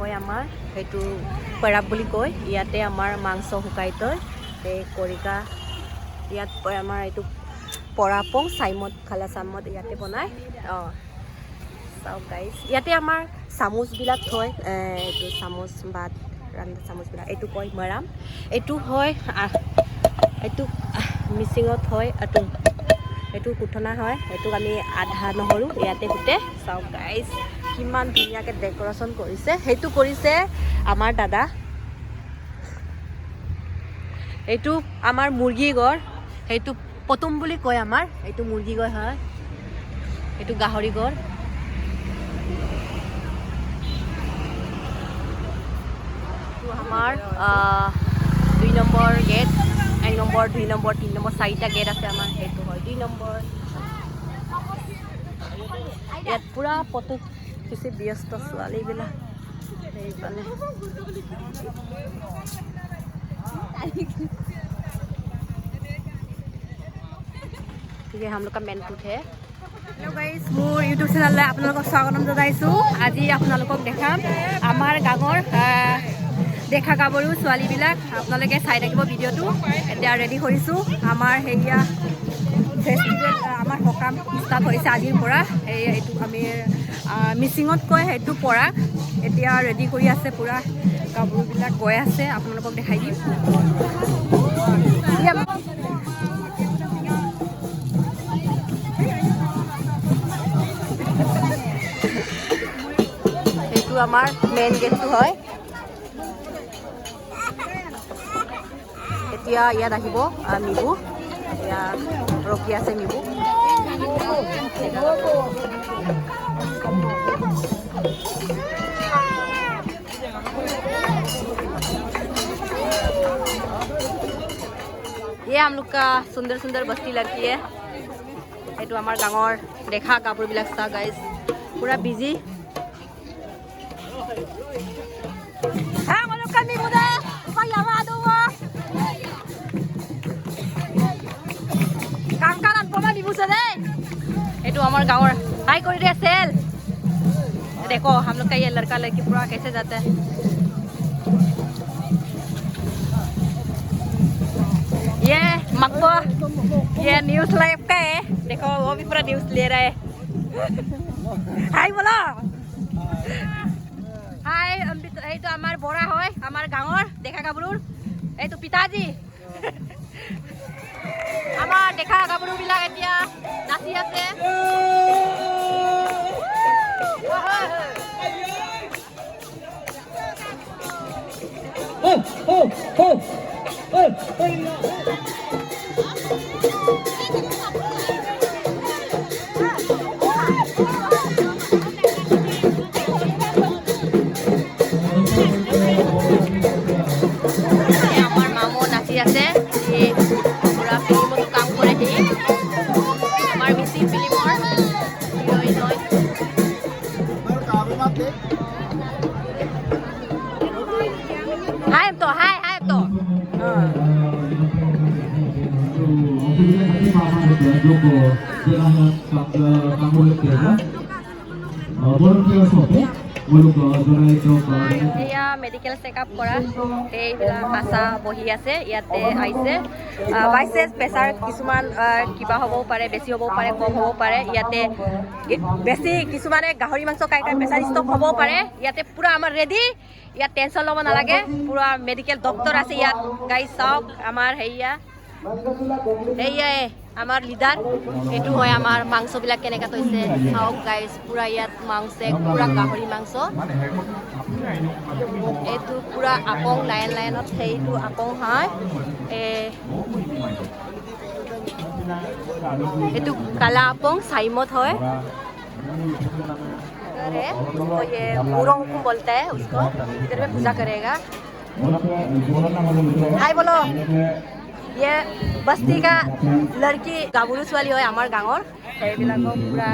হয় আমাৰ সেইটো পেৰাব বুলি কয় ইয়াতে আমাৰ মাংস শুকাই থয় এই কৰিকা ইয়াত আমাৰ এইটো পৰাপং চাইমত খালা চামত ইয়াতে বনায় চাওক গাইজ ইয়াতে আমাৰ চামুচবিলাক থয় এইটো চামুচ বা ৰান্ধা চামুচবিলাক এইটো কয় মৰাম এইটো হয় এইটো মিচিঙত হয় এইটো কুঠনা হয় এইটোক আমি আধা নহৰু ইয়াতে গোটে চাওক গাইজ কিমান ধুনীয়াকৈ ডেক'ৰেশ্যন কৰিছে সেইটো কৰিছে আমাৰ দাদা এইটো আমাৰ মুৰ্গী গড় সেইটো পতুম বুলি কয় আমাৰ এইটো মুৰ্গী গড় হয় এইটো গাহৰি গড় আমাৰ 2 number gate 1 number 2 number 3 number 4টা গেট আছে আমাৰ সেইটো হয় 2 নম্বৰ ইয়াত পুৰা ফটো কিছু ব্যস্ত ছোৱালীবিলাক সেইফালে ये हम लोग का मेन फूड है हेलो गाइस मोर यूट्यूब चैनल आपलोगक स्वागतम जनाइছো আজি আপোনালোকক দেখাম আমাৰ গাঙৰ দেখা গাবৰু ছোৱালীবিলাক আপোনালোকে চাই থাকিব ভিডিওটো এতিয়া ৰেডি কৰিছো আমাৰ হেইয়া ফেষ্টিভেল আমাৰ হকাম ষ্টাৰ্ট হৈছে আজিৰ পৰা এইটো আমি মিচিঙত কয় সেইটো পৰা এতিয়া ৰেডি কৰি আছে পুৰা গাবৰুবিলাক গৈ আছে আপোনালোকক দেখাই দিম আমাৰ মেইন গেটটো হয় এতিয়া ইয়াত আহিব মিবু এয়া ৰখি আছে মিবু ये हम लोग का सुंदर सुंदर बस्ती लड़की है এইটো আমাৰ গাঙৰ দেখা কাপোৰবিলাক চা গাইজ পুৰা বিজি এইটো আমাৰ গাঁৱৰ হাই কৰি দে চেল देखो हम लोग का ये लड़का लड़की पूरा कैसे जाता है ये मक्को ये न्यूज़ लाइव का है देखो वो भी पूरा न्यूज़ ले रहा है हाय बोलो हाय এই তো আমার বড়া হয় আমার গাঁৱৰ দেখা গাবৰুৰ এই তো পিতাজি আমাৰ দেখা গাবৰু বিলাক এতিয়া নাচি আছে আছে পুরা ফিল্মত কাম করে হি আমার মিসি ফিল্মর হিরোইন হয় হাই তো এয়া মেডিকেল চেকআপ কৰা এইবিলাক আশা বহি আছে ইয়াতে আহিছে বাইচেছ প্ৰেছাৰ কিছুমান কিবা হ'বও পাৰে বেছি হ'বও পাৰে কম হ'বও পাৰে ইয়াতে বেছি কিছুমানে গাহৰি মাংস খাই খাই প্ৰেছাৰ ষ্টক হ'বও পাৰে ইয়াতে পুৰা আমাৰ ৰেডি ইয়াত টেনশ্যন ল'ব নালাগে পুৰা মেডিকেল ডক্টৰ আছে ইয়াত গাইজ চাওক আমাৰ হেৰিয়া আমাৰ লিডাৰ এইটো হয় আমাৰ মাংসবিলাক কেনেকৈ থৈছে চাওক গাইজ পুৰা ইয়াত মাংস পুৰা গাহৰি মাংস এইটো পুৰা আপং লাইনত সেইটো আপং হয় এইটো কালা আপং চাইমত হয় ये पूरा हुकुम बोलता है उसको इधर में पूजा करेगा हाय बोलो ये बस्ती का लड़की गाबुरुस वाली है हमारे गाँव সেইবিলাকক পুরা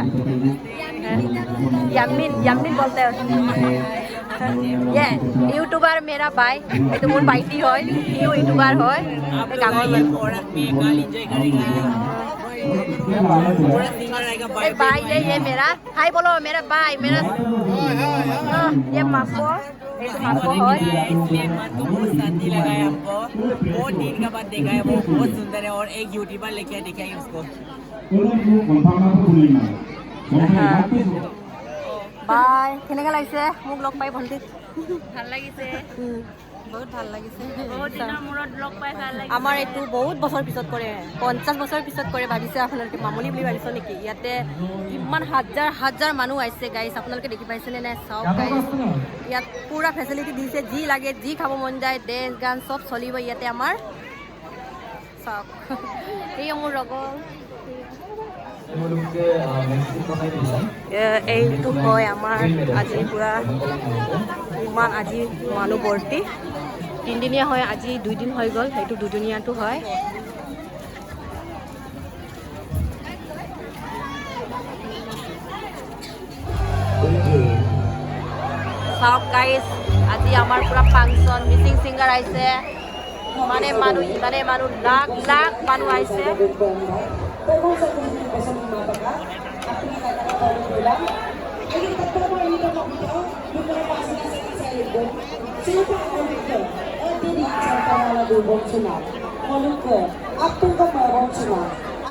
यामिन बोलते हैं ये यूट्यूबर मेरा भाई ये तो मोर भाईटी है ये यूट्यूबर है गाँव भाई ये मेरा हाय बोलो मेरा भाई मेरा ये मापो এইটো মাংস হয় इसलिए मन को बहुत शांति लगा है हमको बहुत दिन का बाद देखा है वो बहुत सुंदर है और एक यूट्यूबर लेके दिखाई उसको বাই কেনেকৈ লাগিছে মোক লগ পাই ভণ্টি ভাল লাগিছে বহুত ভাল লাগিছে বহুত দিনৰ মূৰত লগ পাই ভাল লাগিছে আমাৰ এইটো বহুত বছৰ পিছত কৰে 50 বছৰ পিছত কৰে ভাবিছে আপোনালোকে মামুলি বুলি ভাবিছে নেকি ইয়াতে কিমান হাজাৰ হাজাৰ মানুহ আহিছে গাইছ আপোনালোকে দেখি পাইছেনে নাই চাওক গাইছ ইয়াত পুৰা ফেচিলিটি দিছে যি লাগে যি খাব মন যায় ডেন্স গান চব চলিব ইয়াতে আমাৰ চাওক এই মোৰ লগৰ এইটো হয় আমাৰ আজি পুৰা ইমান আজি মানুহ ভৰ্তি 3 দিনীয়া হয় আজি 2 দিন হৈ গ'ল সেইটো 2 দিনীয়াটো হয় চাওক গাইছ আজি আমাৰ পুৰা ফাংচন মিচিং ছিংগাৰ আহিছে ইমানে মানুহ লাখ লাখ মানুহ আহিছে Molucca, apa yang kau mahu cuma?